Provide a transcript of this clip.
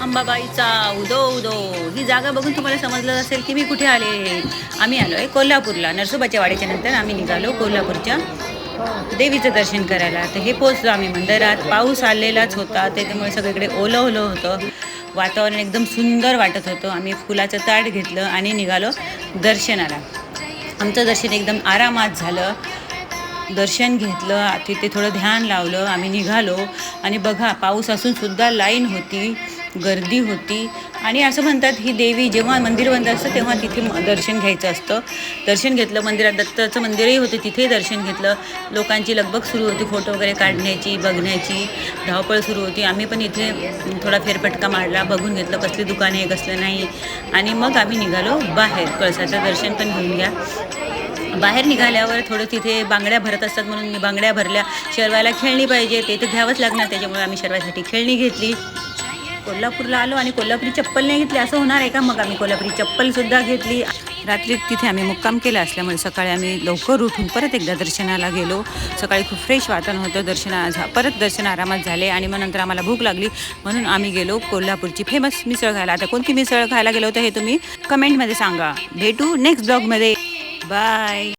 अंबाबाईचा उदो उदो ही जागा बघून तुम्हाला समजलं असेल की मी कुठे आले. आम्ही आलो आहे कोल्हापूरला. नरसोबाच्या वाडीच्या नंतर आम्ही निघालो कोल्हापूरच्या देवीचं दर्शन करायला. तर हे पोचलो आम्ही मंदिरात. पाऊस आलेलाच होता, त्याच्यामुळे सगळीकडे ओलं ओलं होतं. वातावरण एकदम सुंदर वाटत होतं. आम्ही फुलाचं ताट घेतलं आणि निघालो दर्शनाला. आमचं दर्शन एकदम आरामात झालं. दर्शन घेतलं, तिथे थोडं ध्यान लावलं, आम्ही निघालो. आणि बघा, पाऊस असून सुद्धा लाईन होती, गर्दी होती. आणि असं म्हणतात ही देवी जेव्हा मंदिर बंद असतं तेव्हा तिथे दर्शन घ्यायचं असतं. दर्शन घेतलं मंदिरात. दत्ताचं मंदिरही होते, तिथेही दर्शन घेतलं. लोकांची लगबग सुरू होती, फोटो वगैरे काढण्याची, बघण्याची धावपळ सुरू होती. आम्ही पण इथे थोडा फेरफटका मारला, बघून घेतलं कसली दुकाने आहे कसलं नाही. आणि मग आम्ही निघालो बाहेर. कळसाचं दर्शन पण घेऊन घ्या. बाहेर निघाल्यावर थोडं तिथे बांगड्या भरत असतात, म्हणून मी बांगड्या भरल्या. शर्वायला खेळणी पाहिजे, ते तर घ्यावंच लागणार, त्याच्यामुळे आम्ही शर्वासाठी खेळणी घेतली. कोल्हापूरला आलो आणि कोल्हापुरी चप्पल नाही घेतली असं होणार आहे का? मग आम्ही कोल्हापुरी चप्पलसुद्धा घेतली. रात्री तिथे आम्ही मुक्काम केला असल्यामुळे सकाळी आम्ही लवकर उठून परत एकदा दर्शनाला गेलो. सकाळी खूप फ्रेश वातावरण होतं. परत दर्शन आरामात झाले आणि मग नंतर आम्हाला भूक लागली, म्हणून आम्ही गेलो कोल्हापूरची फेमस मिसळ खायला. आता कोणती मिसळ खायला गेलो होतं हे तुम्ही कमेंटमध्ये सांगा. भेटू नेक्स्ट ब्लॉगमध्ये. बाय.